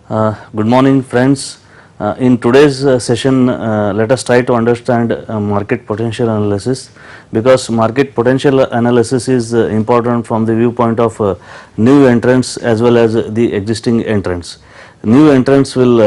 Good morning friends. In today's session let us try to understand market potential analysis, because market potential analysis is important from the viewpoint of new entrants as well as the existing entrants. New entrants will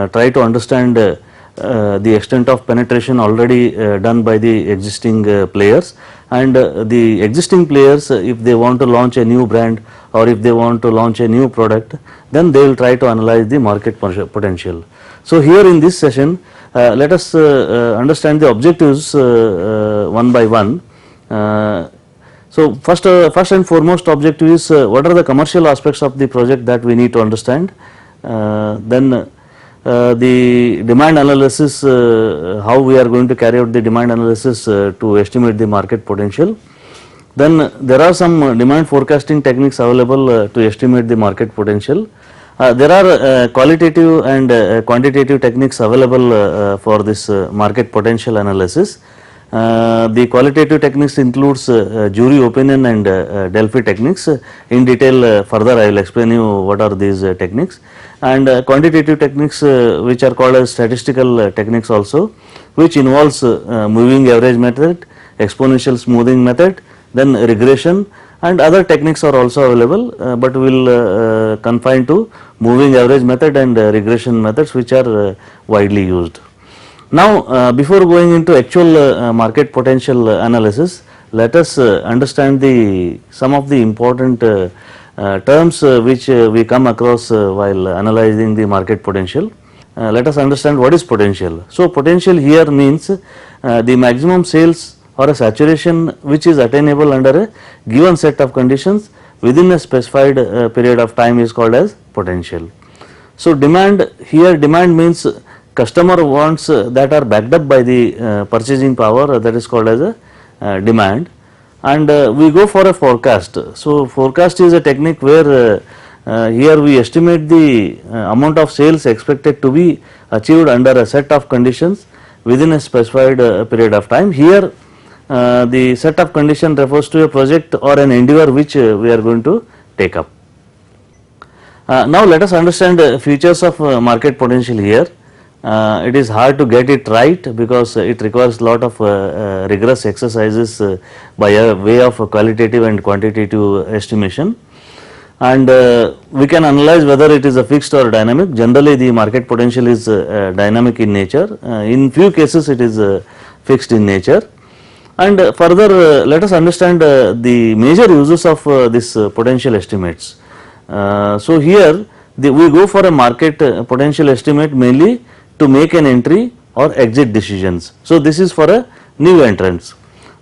try to understand the extent of penetration already done by the existing players, and the existing players, if they want to launch a new brand or if they want to launch a new product, then they will try to analyze the market potential. So here in this session let us understand the objectives one by one. So first and foremost objective is what are the commercial aspects of the project that we need to understand. Then the demand analysis, how we are going to carry out the demand analysis to estimate the market potential. Then there are some demand forecasting techniques available to estimate the market potential. There are qualitative and quantitative techniques available for this market potential analysis. The qualitative techniques includes jury opinion and Delphi techniques. In detail further I will explain you what are these techniques. And quantitative techniques which are called as statistical techniques also, which involves moving average method, exponential smoothing method, then regression, and other techniques are also available, but we will confine to moving average method and regression methods, which are widely used. Now before going into actual market potential analysis, let us understand some of the important terms which we come across while analyzing the market potential. Let us understand what is potential. So potential here means the maximum sales or a saturation which is attainable under a given set of conditions within a specified period of time is called as potential. So demand, here demand means customer wants that are backed up by the purchasing power, that is called as a demand. And we go for a forecast. So forecast is a technique where here we estimate the amount of sales expected to be achieved under a set of conditions within a specified period of time. Here the set of condition refers to a project or an endeavor which we are going to take up. Now let us understand features of market potential here. It is hard to get it right because it requires lot of rigorous exercises by a way of qualitative and quantitative estimation, and we can analyze whether it is a fixed or dynamic. Generally the market potential is dynamic in nature, in few cases it is fixed in nature. And further let us understand the major uses of this potential estimates. So here we go for a market potential estimate mainly to make an entry or exit decisions. So this is for a new entrants.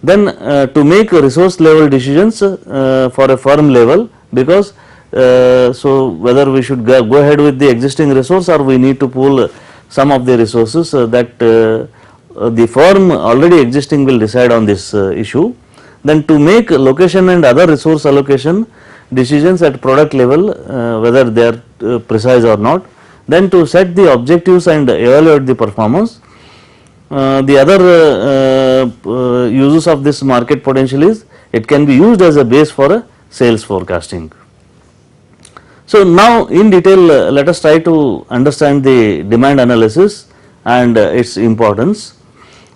Then to make resource level decisions for a firm level, because so whether we should go ahead with the existing resource or we need to pool some of the resources, that the firm already existing will decide on this issue. Then to make location and other resource allocation decisions at product level, whether they are precise or not. Then to set the objectives and evaluate the performance. The other uses of this market potential is it can be used as a base for a sales forecasting. So now in detail let us try to understand the demand analysis and its importance.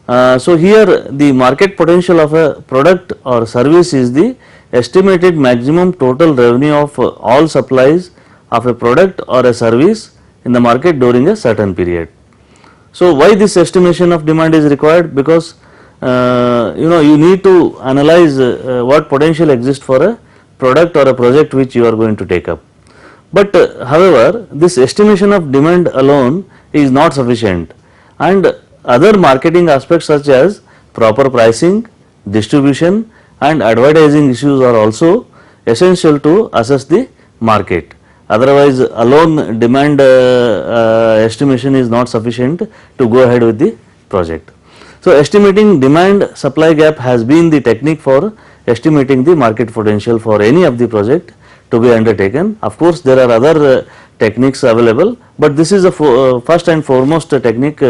So here the market potential of a product or service is the estimated maximum total revenue of all supplies of a product or a service in the market during a certain period. So why this estimation of demand is required? Because you need to analyze what potential exists for a product or a project which you are going to take up. But however, this estimation of demand alone is not sufficient, and other marketing aspects such as proper pricing, distribution and advertising issues are also essential to assess the market. Otherwise alone demand estimation is not sufficient to go ahead with the project. So estimating demand supply gap has been the technique for estimating the market potential for any of the project to be undertaken. Of course there are other techniques available, but this is a first and foremost technique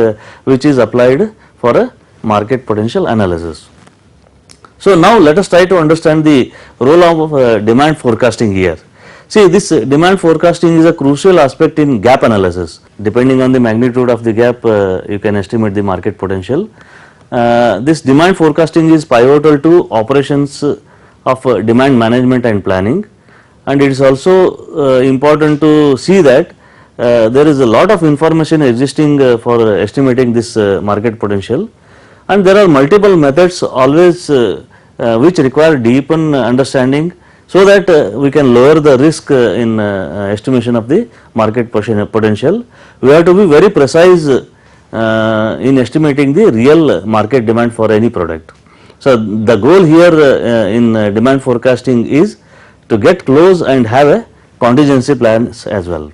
which is applied for a market potential analysis. So now let us try to understand the role of demand forecasting here. See, this demand forecasting is a crucial aspect in gap analysis. Depending on the magnitude of the gap, you can estimate the market potential. This demand forecasting is pivotal to operations of demand management and planning, and it is also important to see that there is a lot of information existing for estimating this market potential, and there are multiple methods always which require deep understanding, so that we can lower the risk in estimation of the market potential. We have to be very precise in estimating the real market demand for any product. So, the goal here in demand forecasting is to get close and have a contingency plans as well.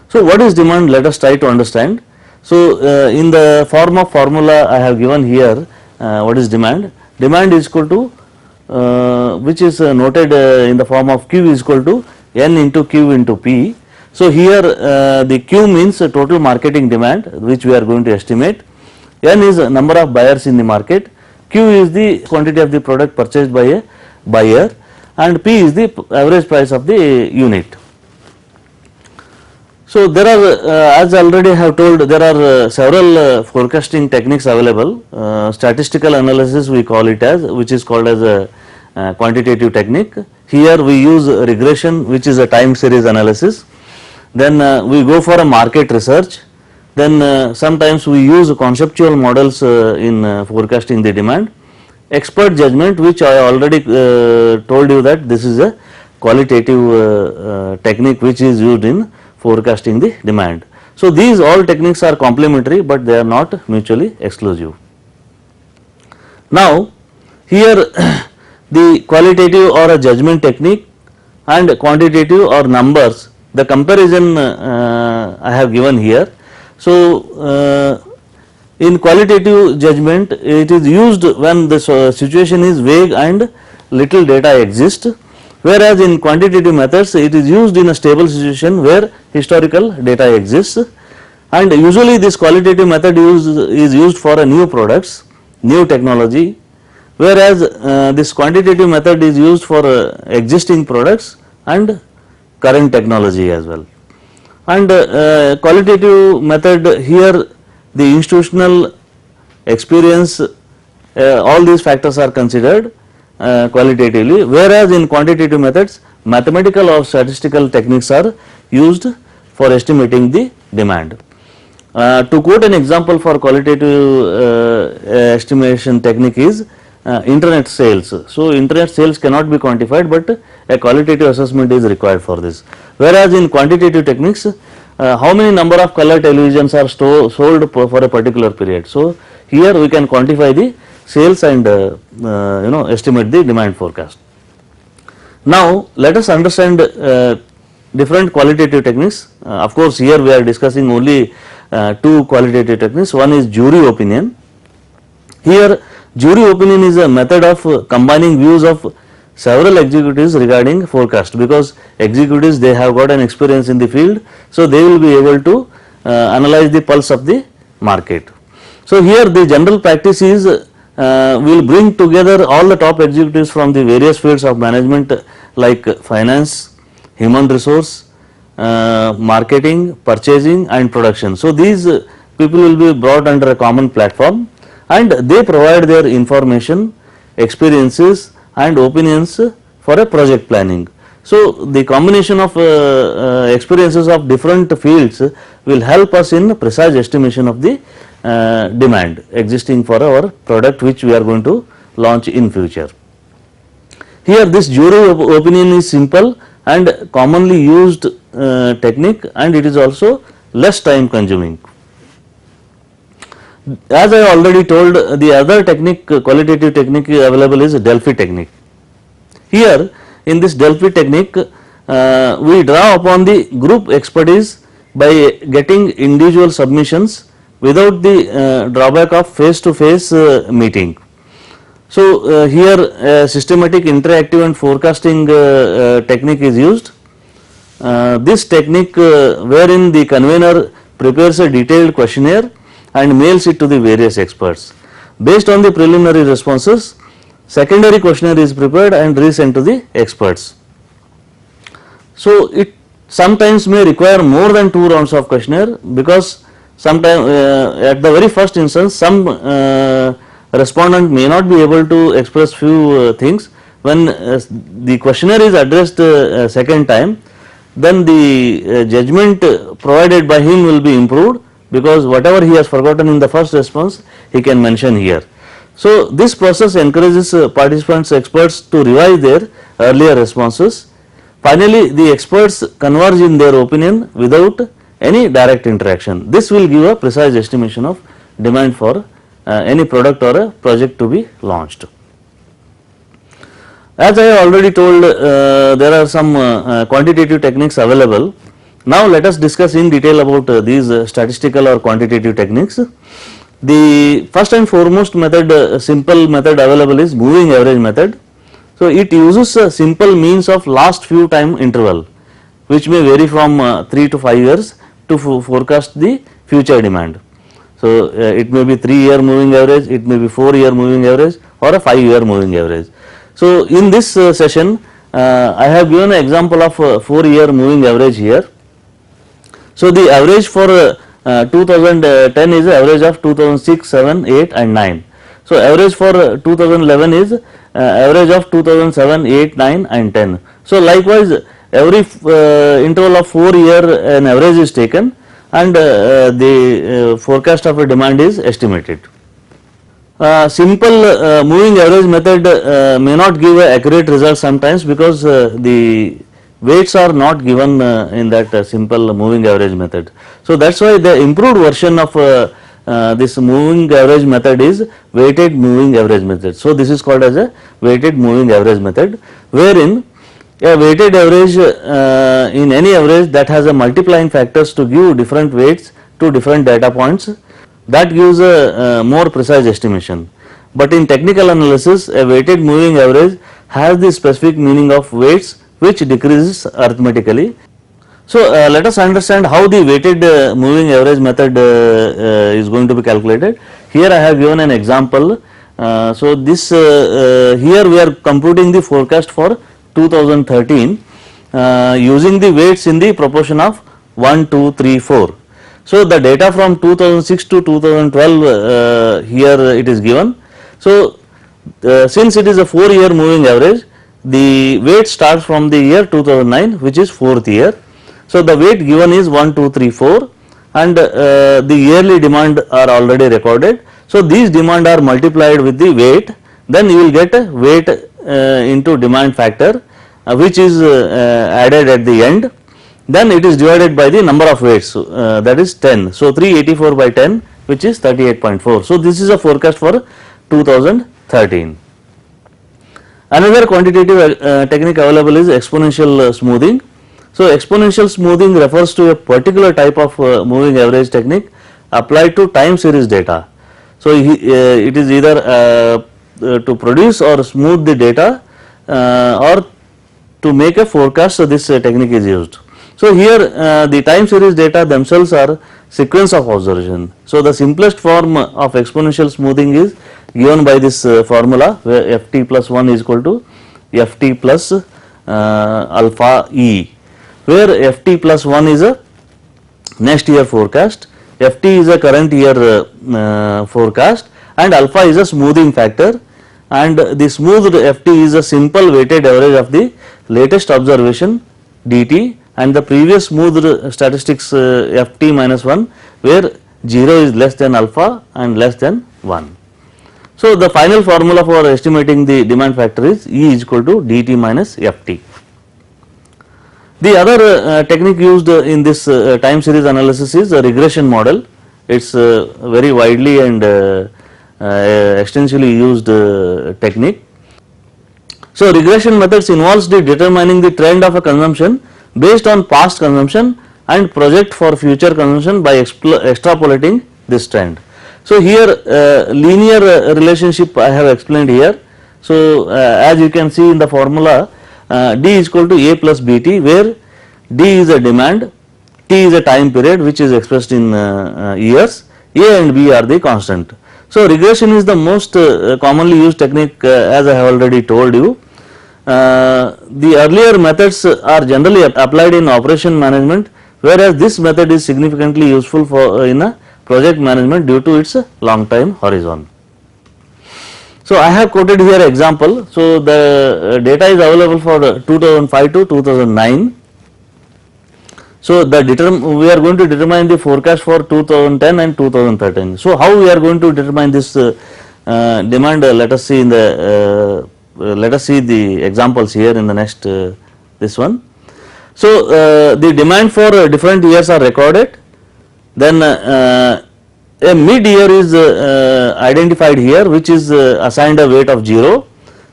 So, what is demand? Let us try to understand. So, in the form of formula I have given here, what is demand? Demand is equal to which is noted in the form of Q is equal to N into Q into P. So, here the Q means total marketing demand, which we are going to estimate. N is number of buyers in the market, Q is the quantity of the product purchased by a buyer, and P is the average price of the unit. So, there are as I already have told, there are several forecasting techniques available. Statistical analysis we call it as, which is called as a quantitative technique. Here we use regression, which is a time series analysis. Then we go for a market research. Then sometimes we use conceptual models in forecasting the demand. Expert judgment, which I already told you that this is a qualitative technique which is used in forecasting the demand. So, these all techniques are complementary, but they are not mutually exclusive. Now, here the qualitative or a judgment technique and quantitative or numbers, the comparison I have given here. So, in qualitative judgment, it is used when the situation is vague and little data exists, whereas in quantitative methods it is used in a stable situation where historical data exists, and usually this qualitative method is used for a new products, new technology, whereas this quantitative method is used for existing products and current technology as well. And qualitative method, here the institutional experience, all these factors are considered qualitatively, whereas in quantitative methods mathematical or statistical techniques are used for estimating the demand. To quote an example for qualitative estimation technique is internet sales. So, internet sales cannot be quantified, but a qualitative assessment is required for this, whereas in quantitative techniques how many number of color televisions are sold for a particular period. So, here we can quantify the sales and estimate the demand forecast. Now, let us understand different qualitative techniques. Of course, here we are discussing only two qualitative techniques. One is jury opinion. Here jury opinion is a method of combining views of several executives regarding forecast, because executives, they have got an experience in the field, so they will be able to analyze the pulse of the market. So, here the general practice is we will bring together all the top executives from the various fields of management like finance, human resource, marketing, purchasing and production. So, these people will be brought under a common platform and they provide their information, experiences and opinions for a project planning. So, the combination of experiences of different fields will help us in precise estimation of the demand existing for our product which we are going to launch in future. Here this jury opinion is simple and commonly used technique, and it is also less time consuming. As I already told, the other technique, qualitative technique available is Delphi technique. Here in this Delphi technique we draw upon the group expertise by getting individual submissions without the drawback of face to face meeting. So, here systematic, interactive and forecasting technique is used. This technique wherein the convener prepares a detailed questionnaire and mails it to the various experts. Based on the preliminary responses, secondary questionnaire is prepared and resent to the experts. So it sometimes may require more than 2 rounds of questionnaire, because sometimes at the very first instance some respondent may not be able to express few things. When the questionnaire is addressed second time, then the judgment provided by him will be improved, because whatever he has forgotten in the first response he can mention here. So this process encourages participants, experts to revise their earlier responses. Finally, the experts converge in their opinion without any direct interaction. This will give a precise estimation of demand for any product or a project to be launched. As I have already told, there are some quantitative techniques available. Now let us discuss in detail about these statistical or quantitative techniques. The first and foremost method, simple method available is moving average method. So it uses a simple means of last few time interval, which may vary from 3 to 5 years to forecast the future demand. So it may be 3-year moving average, it may be 4-year moving average, or a 5-year moving average. So in this session, I have given an example of 4-year moving average here. So the average for 2010 is average of 2006, 7, 8 and 9. So average for 2011 is average of 2007, 8, 9 and 10. So likewise every interval of 4 year an average is taken, and the forecast of a demand is estimated. Simple moving average method may not give a accurate result sometimes, because the weights are not given in that simple moving average method. So that is why the improved version of this moving average method is weighted moving average method. So this is called as a weighted moving average method, wherein a weighted average in any average that has a multiplying factors to give different weights to different data points, that gives a more precise estimation. But in technical analysis, a weighted moving average has the specific meaning of weights which decreases arithmetically. So let us understand how the weighted moving average method is going to be calculated. Here I have given an example. So this here we are computing the forecast for 2013 using the weights in the proportion of 1, 2, 3, 4. So the data from 2006 to 2012 here it is given. So since it is a 4-year moving average, the weight starts from the year 2009, which is 4th year. So the weight given is 1, 2, 3, 4, and the yearly demand are already recorded. So these demand are multiplied with the weight, then you will get a weight into demand factor which is added at the end. Then it is divided by the number of weights, that is 10. So 384 by 10, which is 38.4. So this is a forecast for 2013. Another quantitative technique available is exponential smoothing. So exponential smoothing refers to a particular type of moving average technique applied to time series data. So it is either to produce or smooth the data or to make a forecast. So this technique is used. So here the time series data themselves are sequence of observation. So the simplest form of exponential smoothing is given by this formula, where ft plus 1 is equal to ft plus alpha e, where ft plus 1 is a next year forecast, ft is a current year forecast, and alpha is a smoothing factor, and the smoothed ft is a simple weighted average of the latest observation dt and the previous smoothed statistics ft minus 1, where 0 is less than alpha and less than 1. So the final formula for estimating the demand factor is E is equal to dt minus ft. The other technique used in this time series analysis is a regression model. It is very widely and extensively used technique. So regression methods involves the determining the trend of a consumption based on past consumption and project for future consumption by extrapolating this trend. So here linear relationship I have explained here. So as you can see in the formula, D is equal to A plus BT, where D is a demand, T is a time period which is expressed in years, A and B are the constant. So regression is the most commonly used technique, as I have already told you. the earlier methods are generally applied in operation management, whereas this method is significantly useful for in a project management due to its long time horizon. So, I have quoted here example. So, the data is available for 2005 to 2009. So, we are going to determine the forecast for 2010 and 2013. So, how we are going to determine this demand? Let us see in the let us see the examples here in the next this one. So, the demand for different years are recorded. Then a mid year is identified here, which is assigned a weight of 0.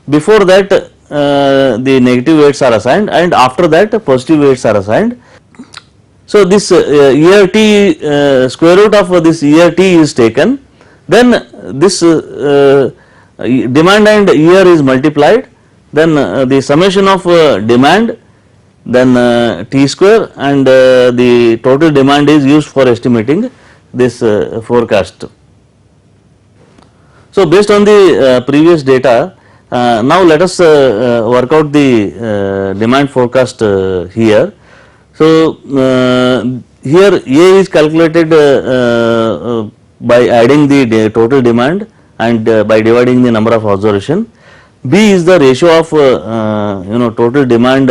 Before that the negative weights are assigned, and after that positive weights are assigned. So, this year t square root of this year t is taken, then this demand and year is multiplied, then the summation of demand, then t square, and the total demand is used for estimating this forecast. So, based on the previous data, now let us work out the demand forecast here. So, here A is calculated by adding the total demand and by dividing the number of observation. B is the ratio of total demand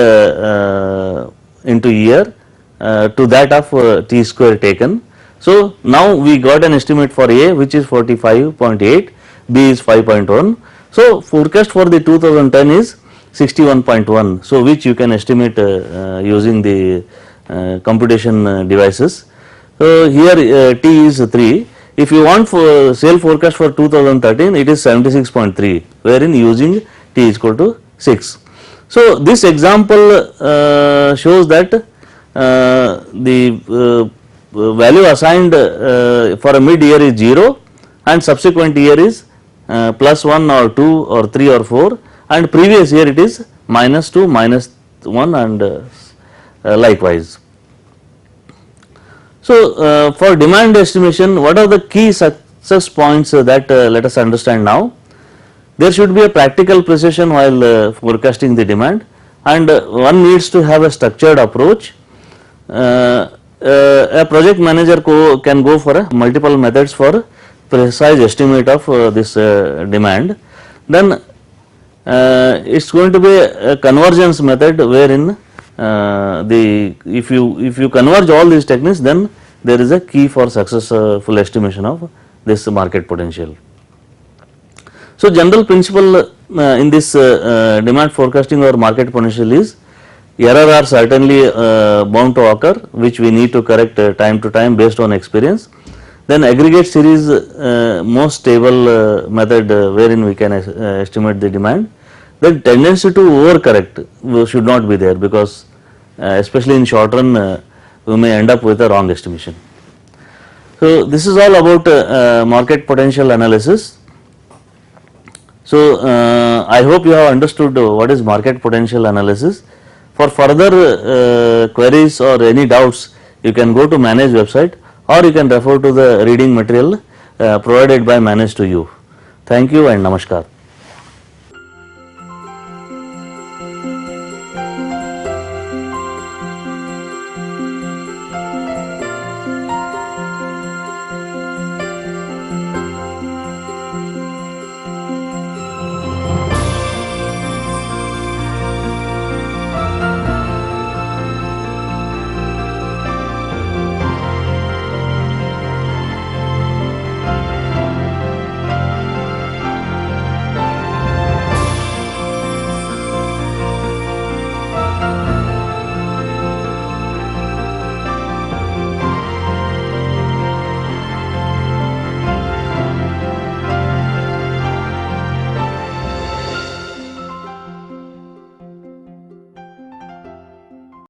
into year to that of t square taken. So, now we got an estimate for A, which is 45.8, B is 5.1. So, forecast for the 2010 is 61.1. So, which you can estimate using the computation devices. So, here T is 3. If you want for sale forecast for 2013, it is 76.3, wherein using T is equal to 6. So, this example shows that the value assigned for a mid year is 0 and subsequent year is plus 1 or 2 or 3 or 4, and previous year it is minus 2, minus 1, and likewise. So, for demand estimation, what are the key success points that let us understand now? There should be a practical precision while forecasting the demand, and one needs to have a structured approach. A project manager can go for multiple methods for precise estimate of this demand. Then it is going to be a convergence method, wherein if you converge all these techniques, then there is a key for successful estimation of this market potential. So, general principle in this demand forecasting or market potential is error are certainly bound to occur, which we need to correct time to time based on experience. Then aggregate series most stable method wherein we can estimate the demand. Then tendency to overcorrect should not be there, because especially in short run we may end up with a wrong estimation. So, this is all about market potential analysis. So, I hope you have understood what is market potential analysis. For further queries or any doubts, you can go to Manage website, or you can refer to the reading material provided by Manage to you. Thank you and Namaskar.